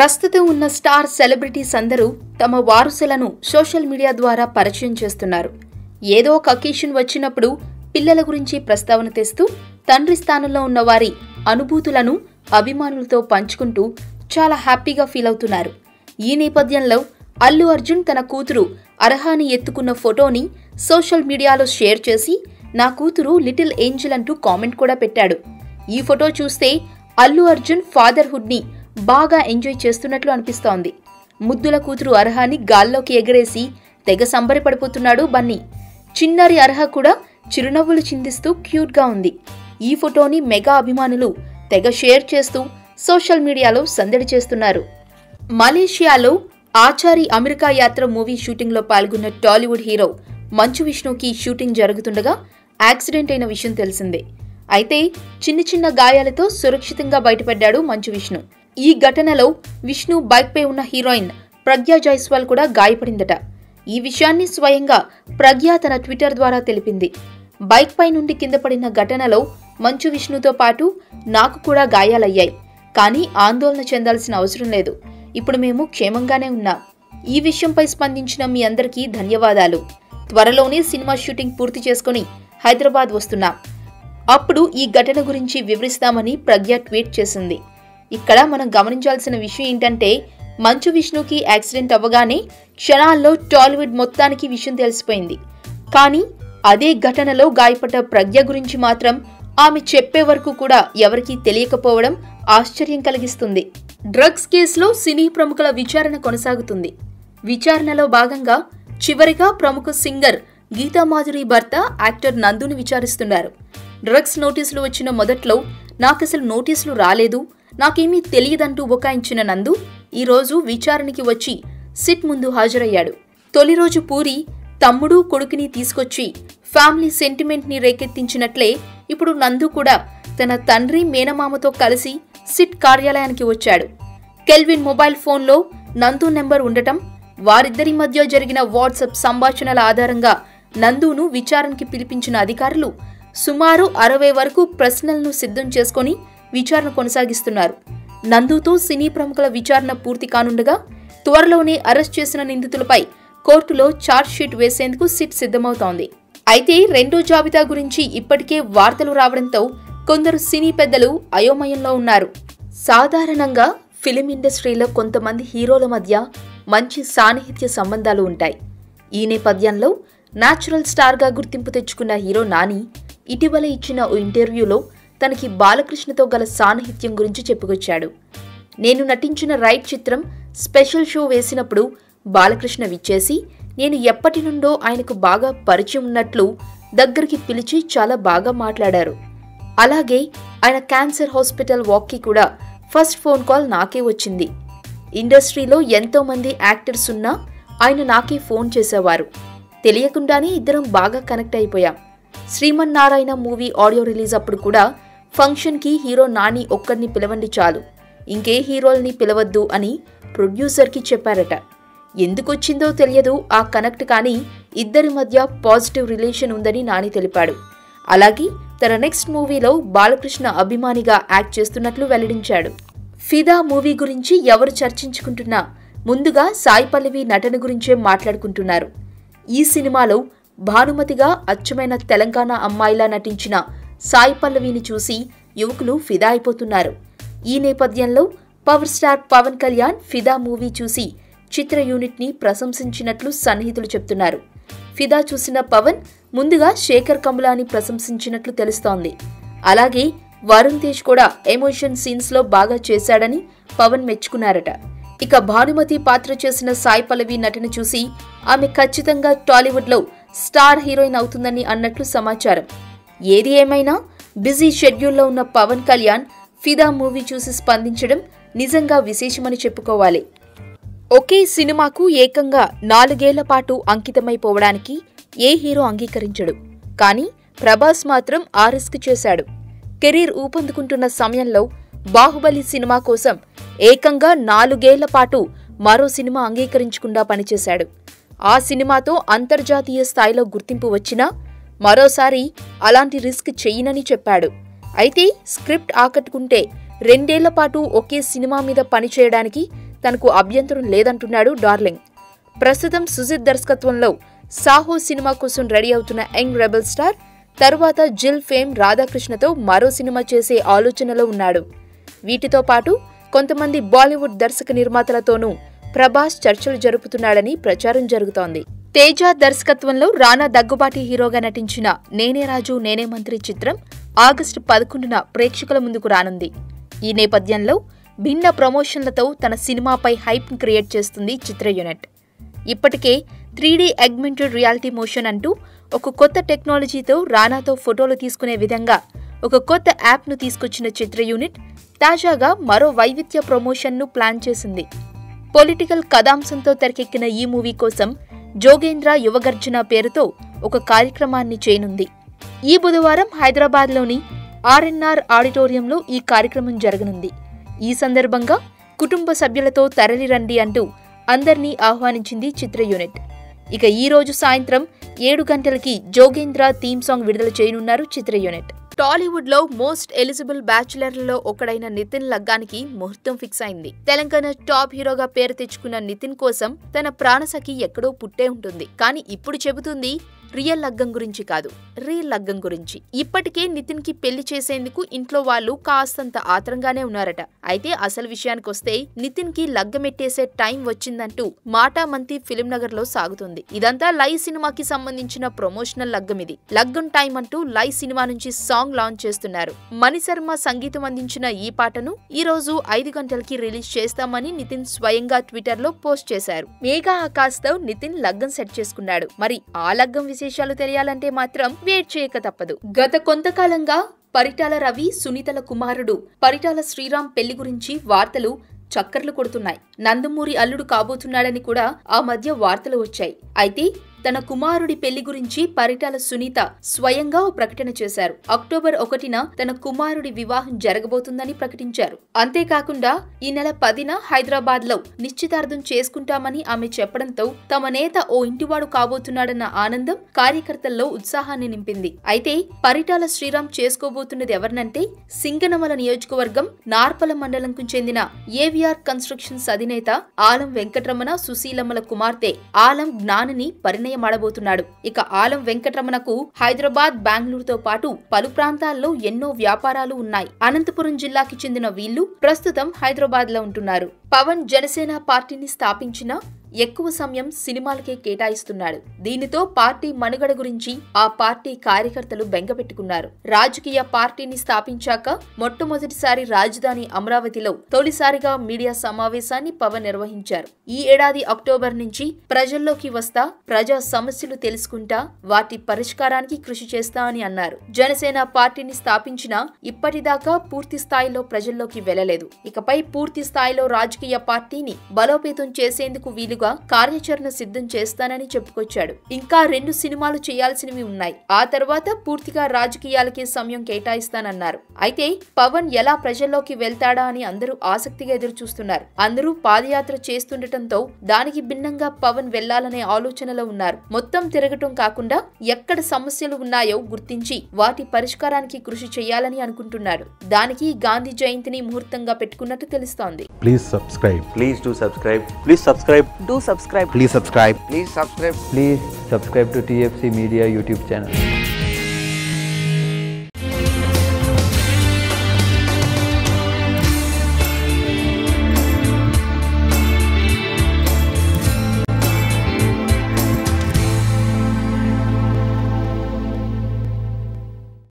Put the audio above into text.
ప్రస్తుతం ఉన్న star celebrities అందరూ తమ వారసులను సోషల్ మీడియా ద్వారా పరిచయం చేస్తున్నారు. ఏదో ఒక అకేషన్ వచ్చినప్పుడు పిల్లల గురించి ప్రస్తావన తెస్తూ తండ్రి స్థానంలో ఉన్న వారి అనుభూతులను అభిమానులతో పంచుకుంటూ చాలా హ్యాపీగా ఫీల్ అవుతున్నారు. ఈ నేపథ్యంలో అల్లు అర్జున్ తన కూతురు అర్హాని ఎత్తుకున్న ఫోటోని సోషల్ మీడియాలో షేర్ చేసి నా కూతురు లిటిల్ ఏంజల్ అంటూ కామెంట్ కూడా పెట్టాడు. ఈ ఫోటో చూస్తే అల్లు అర్జున్ ఫాదర్హుడ్ ని బాగా ఎంజాయ్ చేస్తున్నట్లు అనిపిస్తోంది. ముద్దుల కూతురు అర్హాని గాల్లోకి ఎగరేసి తెగ సంబరపడిపోతున్నాడు బన్నీ. చిన్నారి అర్హ కూడా చిరునవ్వులు చిందిస్తూ క్యూట్ గా ఉంది. ఈ ఫోటోని మెగా అభిమానులు తెగ షేర్ చేస్తూ సోషల్ మీడియాలో సందడి చేస్తున్నారు. మలేషియాలో ఆచారి అమెరికా యాత్ర మూవీ షూటింగ్ లో పాల్గొన్న టాలీవుడ్ హీరో మంచు విష్ణుకి షూటింగ్ జరుగుతుండగా యాక్సిడెంట్ అయిన విషయం తెలిసిందే. అయితే చిన్న గాయాలతో సురక్షితంగా బయటపడ్డాడు మంచు విష్ణు. ఈ ఘటనలో విష్ణు బైక్ పై ఉన్న హీరోయిన్ ప్రజ్ఞా జైస్వాల్ కూడా గాయపడిందట. ఈ విషయాన్ని స్వయంగా ప్రజ్ఞ తన ట్విట్టర్ ద్వారా తెలిపింది. బైక్ పై నుండి కింద పడిన ఘటనలో మంచు విష్ణుతో పాటు నాకు కూడా గాయాలయ్యాయి, కానీ ఆందోళన చెందాల్సిన అవసరం లేదు. ఇప్పుడు మేము క్షేమంగానే ఉన్నాం. ఈ విషయంపై స్పందించిన మీ అందరికీ ధన్యవాదాలు. త్వరలోనే సినిమా షూటింగ్ పూర్తి చేసుకుని హైదరాబాద్ వస్తున్నాం. అప్పుడు ఈ ఘటన గురించి వివరిస్తామని ప్రజ్ఞ ట్వీట్ చేసింది. ఇక్కడ మనం గమనించాల్సిన విషయం ఏంటంటే, మంచు విష్ణుకి యాక్సిడెంట్ అవ్వగానే క్షణాల్లో టాలీవుడ్ మొత్తానికి విషయం తెలిసిపోయింది. కానీ అదే ఘటనలో గాయపడ్డ ప్రజ్ఞ గురించి మాత్రం ఆమె చెప్పే వరకు కూడా ఎవరికీ తెలియకపోవడం ఆశ్చర్యం కలిగిస్తుంది. డ్రగ్స్ కేసులో సినీ ప్రముఖుల విచారణ కొనసాగుతుంది. విచారణలో భాగంగా చివరిగా ప్రముఖ సింగర్ గీతామాధురి భర్త యాక్టర్ నందుని విచారిస్తున్నారు. డ్రగ్స్ నోటీసులు వచ్చిన మొదట్లో నాకసలు నోటీసులు రాలేదు, నాకేమీ తెలియదంటూ బుకాయించిన నందు ఈరోజు విచారణకి వచ్చి సిట్ ముందు హాజరయ్యాడు. తొలి రోజు పూరి తమ్ముడు కొడుకుని తీసుకొచ్చి ఫ్యామిలీ సెంటిమెంట్ ని రేకెత్తించినట్లే ఇప్పుడు నందు కూడా తన తండ్రి మేనమామతో కలిసి సిట్ కార్యాలయానికి వచ్చాడు. కెల్విన్ మొబైల్ ఫోన్లో నందు నెంబర్ ఉండటం, వారిద్దరి మధ్య జరిగిన వాట్సాప్ సంభాషణల ఆధారంగా నందును విచారణకి పిలిపించిన అధికారులు సుమారు 60 వరకు ప్రశ్నలను సిద్ధం చేసుకుని విచారణ కొనసాగిస్తున్నారు. నందుతో సినీ ప్రముఖుల విచారణ పూర్తి కానుండగా త్వరలోనే అరెస్ట్ చేసిన నిందితులపై కోర్టులో ఛార్జ్ షీట్ వేసేందుకు సిట్ సిద్ధమవుతోంది. అయితే రెండో జాబితా గురించి ఇప్పటికే వార్తలు రావడంతో కొందరు సినీ పెద్దలు అయోమయంలో ఉన్నారు. సాధారణంగా ఫిలిం ఇండస్ట్రీలో కొంతమంది హీరోల మధ్య మంచి సాన్నిహిత్య సంబంధాలు ఉంటాయి. ఈ నేపథ్యంలో న్యాచురల్ స్టార్గా గుర్తింపు తెచ్చుకున్న హీరో నాని ఇటీవల ఇచ్చిన ఓ ఇంటర్వ్యూలో తనకి బాలకృష్ణతో గల సాన్నిహిత్యం గురించి చెప్పుకొచ్చాడు. నేను నటించిన రైట్ చిత్రం స్పెషల్ షో వేసినప్పుడు బాలకృష్ణ విచ్చేసి నేను ఎప్పటి నుండో ఆయనకు బాగా పరిచయం ఉన్నట్లు దగ్గరికి పిలిచి చాలా బాగా మాట్లాడారు. అలాగే ఆయన క్యాన్సర్ హాస్పిటల్ వాక్కి కూడా ఫస్ట్ ఫోన్ కాల్ నాకే వచ్చింది. ఇండస్ట్రీలో ఎంతో మంది యాక్టర్స్ ఉన్నా ఆయన నాకే ఫోన్ చేసేవారు. తెలియకుండానే ఇద్దరం బాగా కనెక్ట్ అయిపోయాం. శ్రీమన్నారాయణ మూవీ ఆడియో రిలీజ్ అప్పుడు కూడా ఫంక్షన్కి హీరో నాని ఒక్కడిని పిలవండి చాలు, ఇంకే హీరోల్ని పిలవద్దు అని ప్రొడ్యూసర్కి చెప్పారట. ఎందుకొచ్చిందో తెలియదు ఆ కనెక్ట్, కానీ ఇద్దరి మధ్య పాజిటివ్ రిలేషన్ ఉందని నాని తెలిపాడు. అలాగే తన నెక్స్ట్ మూవీలో బాలకృష్ణ అభిమానిగా యాక్ట్ చేస్తున్నట్లు వెల్లడించాడు. ఫిదా మూవీ గురించి ఎవరు చర్చించుకుంటున్నా ముందుగా సాయి పల్లవి నటన గురించే మాట్లాడుకుంటున్నారు. ఈ సినిమాలో భానుమతిగా అచ్చమైన తెలంగాణ అమ్మాయిలా నటించిన సాయి పల్లవిని చూసి యువకులు ఫిదా అయిపోతున్నారు. ఈ నేపథ్యంలో పవర్ స్టార్ పవన్ కళ్యాణ్ ఫిదా మూవీ చూసి చిత్ర యూనిట్ ని ప్రశంసించినట్లు సన్నిహితులు చెప్తున్నారు. ఫిదా చూసిన పవన్ ముందుగా శేఖర్ కమ్లాని ప్రశంసించినట్లు తెలుస్తోంది. అలాగే వరుణ్ తేజ్ కూడా ఎమోషన్ సీన్స్ లో బాగా చేశాడని పవన్ మెచ్చుకున్నారట. ఇక భానుమతి పాత్ర చేసిన సాయి పల్లవి నటన చూసి ఆమె ఖచ్చితంగా టాలీవుడ్ లో స్టార్ హీరోయిన్ అవుతుందని అన్నట్లు సమాచారం. ఏది ఏమైనా బిజీ షెడ్యూల్లో ఉన్న పవన్ కళ్యాణ్ ఫిదా మూవీ చూసి స్పందించడం నిజంగా విశేషమని చెప్పుకోవాలి. ఒకే సినిమాకు ఏకంగా 4 ఏళ్ల పాటు అంకితమైపోవడానికి ఏ హీరో అంగీకరించడు. కానీ ప్రభాస్ మాత్రం ఆ రిస్క్ చేశాడు. కెరీర్ ఊపందుకుంటున్న సమయంలో బాహుబలి సినిమా కోసం ఏకంగా 4 ఏళ్ల పాటు మరో సినిమా అంగీకరించకుండా పనిచేశాడు. ఆ సినిమాతో అంతర్జాతీయ స్థాయిలో గుర్తింపు వచ్చినా మరోసారి అలాంటి రిస్క్ చెయ్యనని చెప్పాడు. అయితే స్క్రిప్ట్ ఆకట్టుకుంటే 2 ఏళ్ల పాటు ఒకే సినిమా మీద పనిచేయడానికి తనకు అభ్యంతరం లేదంటున్నాడు డార్లింగ్. ప్రస్తుతం సుజిత్ దర్శకత్వంలో సాహో సినిమా కోసం రెడీ అవుతున్న యంగ్ రెబల్ స్టార్ తరువాత జిల్ ఫేమ్ రాధాకృష్ణతో మరో సినిమా చేసే ఆలోచనలో ఉన్నాడు. వీటితో పాటు కొంతమంది బాలీవుడ్ దర్శక నిర్మాతలతోనూ ప్రభాస్ చర్చలు జరుపుతున్నాడని ప్రచారం జరుగుతోంది. తేజ దర్శకత్వంలో రానా దగ్గుబాటి హీరోగా నటించిన నేనే రాజు నేనే మంత్రి చిత్రం ఆగస్టు 11న ప్రేక్షకుల ముందుకు రానుంది. ఈ నేపథ్యంలో భిన్న ప్రమోషన్లతో తన సినిమాపై హైప్ క్రియేట్ చేస్తుంది చిత్ర యూనిట్. ఇప్పటికే 3D ఆగ్మెంటెడ్ రియాలిటీ మోషన్ అంటూ ఒక కొత్త టెక్నాలజీతో రానాతో ఫోటోలు తీసుకునే విధంగా ఒక కొత్త యాప్ను తీసుకొచ్చిన చిత్ర యూనిట్ తాజాగా మరో వైవిధ్య ప్రమోషన్ను ప్లాన్ చేసింది. పొలిటికల్ కథాంశంతో తెరకెక్కిన ఈ మూవీ కోసం జోగేంద్ర యువగర్జన పేరుతో ఒక కార్యక్రమాన్ని చేయనుంది. ఈ బుధవారం హైదరాబాద్లోని ఆర్ఎన్ఆర్ ఆడిటోరియంలో ఈ కార్యక్రమం జరగనుంది. ఈ సందర్భంగా కుటుంబ సభ్యులతో తరలిరండి అంటూ అందర్నీ ఆహ్వానించింది చిత్ర యూనిట్. ఇక ఈ రోజు సాయంత్రం 7 గంటలకి జోగేంద్ర థీమ్ సాంగ్ విడుదల చేయనున్నారు చిత్ర యూనిట్. టాలీవుడ్ లో మోస్ట్ ఎలిజిబుల్ బ్యాచులర్లలో ఒకడైన నితిన్ లగ్గానికి ముహూర్తం ఫిక్స్ అయింది. తెలంగాణ టాప్ హీరోగా పేరు తెచ్చుకున్న నితిన్ కోసం తన ప్రాణసఖి ఎక్కడో పుట్టే ఉంటుంది. కానీ ఇప్పుడు చెబుతుంది రియల్ లగ్గం గురించి కాదు, రియల్ లగ్గం గురించి. ఇప్పటికే నితిన్ కి పెళ్లి చేసేందుకు ఇంట్లో వాళ్ళు కాస్తంత ఆత్రంగానే ఉన్నారట. అయితే అసలు విషయానికొస్తే నితిన్ కి లగ్గమెట్టేసే టైం వచ్చిందంటూ మాటామంతి ఫిలిం నగర్ లో సాగుతుంది. ఇదంతా లైవ్ సినిమాకి సంబంధించిన ప్రమోషనల్ లగ్గం. ఇది లగ్గం టైం అంటూ లైవ్ సినిమా నుంచి సాంగ్ లాంచ్ చేస్తున్నారు. మణిశర్మ సంగీతం అందించిన ఈ పాటను ఈ రోజు 5 గంటలకి రిలీజ్ చేస్తామని నితిన్ స్వయంగా ట్విట్టర్ లో పోస్ట్ చేశారు. మేఘా ఆకాశ్ తో నితిన్ లగ్గం సెట్ చేసుకున్నాడు. మరి ఆ లగ్గం విశేషాలు తెలియాలంటే మాత్రం వెయిట్ చేయక తప్పదు. గత కొంతకాలంగా పరిటాల రవి, సునీతల కుమారుడు పరిటాల శ్రీరామ్ పెళ్లి గురించి వార్తలు చక్కర్లు కొడుతున్నాయి. నందమూరి అల్లుడు కాబోతున్నాడని కూడా ఆ మధ్య వార్తలు వచ్చాయి. అయితే తన కుమారుడి పెళ్లి గురించి పరిటాల సునీత స్వయంగా ఓ ప్రకటన చేశారు. అక్టోబర్ 1న తన కుమారుడి వివాహం జరగబోతుందని ప్రకటించారు. అంతేకాకుండా ఈ నెల 10న హైదరాబాద్ లో నిశ్చితార్థం చేసుకుంటామని ఆమె చెప్పడంతో తమ నేత ఓ ఇంటివాడు కాబోతున్నాడన్న ఆనందం కార్యకర్తల్లో ఉత్సాహాన్ని నింపింది. అయితే పరిటాల శ్రీరామ్ చేసుకోబోతున్నది ఎవరినంటే సింగనమల నియోజకవర్గం నార్పల మండలంకు చెందిన ఏవిఆర్ కన్స్ట్రక్షన్స్ అధినేత ఆలం వెంకటరమణ సుశీలమ్మల కుమార్తె ఆలం జ్ఞానిని మాడబోతున్నాడు. ఇక ఆలం వెంకటరమణకు హైదరాబాద్, బెంగళూరుతో పాటు పలు ప్రాంతాల్లో ఎన్నో వ్యాపారాలు ఉన్నాయి. అనంతపురం జిల్లాకి చెందిన వీళ్లు ప్రస్తుతం హైదరాబాద్ లో ఉంటున్నారు. పవన్ జనసేన పార్టీని స్థాపించిన ఎక్కువ సమయం సినిమాలకే కేటాయిస్తున్నాడు. దీనితో పార్టీ మనుగడ గురించి ఆ పార్టీ కార్యకర్తలు బెంగపెట్టుకున్నారు. రాజకీయ పార్టీని స్థాపించాక మొట్టమొదటిసారి రాజధాని అమరావతిలో తొలిసారిగా మీడియా సమావేశాన్ని పవన్ నిర్వహించారు. ఈ ఏడాది అక్టోబర్ నుంచి ప్రజల్లోకి వస్తా, ప్రజా సమస్యలు తెలుసుకుంటా, వాటి పరిష్కారానికి కృషి చేస్తా అని అన్నారు. జనసేన పార్టీని స్థాపించినా ఇప్పటిదాకా పూర్తి స్థాయిలో ప్రజల్లోకి వెళ్లలేదు. ఇకపై పూర్తి స్థాయిలో రాజకీయ పార్టీని బలోపేతం చేసేందుకు వీలు కార్యాచరణ సిద్ధం చేస్తానని చెప్పుకొచ్చాడు. ఇంకా 2 సినిమాలు చేయాల్సినవి ఉన్నాయి. ఆ తర్వాత పూర్తిగా రాజకీయాలకే సమయం కేటాయిస్తానన్నారు. అయితే పవన్ ఎలా ప్రజల్లోకి వెళ్తాడా అని అందరూ ఆసక్తిగా ఎదురు చూస్తున్నారు. అందరూ పాదయాత్ర చేస్తుండటంతో దానికి భిన్నంగా పవన్ వెళ్లాలనే ఆలోచనలో ఉన్నారు. మొత్తం తిరగటం కాకుండా ఎక్కడ సమస్యలు ఉన్నాయో గుర్తించి వాటి పరిష్కారానికి కృషి చేయాలని అనుకుంటున్నారు. దానికి గాంధీ జయంతిని ముహూర్తంగా పెట్టుకున్నట్టు తెలుస్తోంది. Please subscribe. Please do subscribe. Please subscribe. Do subscribe. Please subscribe. Please subscribe. Please subscribe to TFC Media YouTube channel.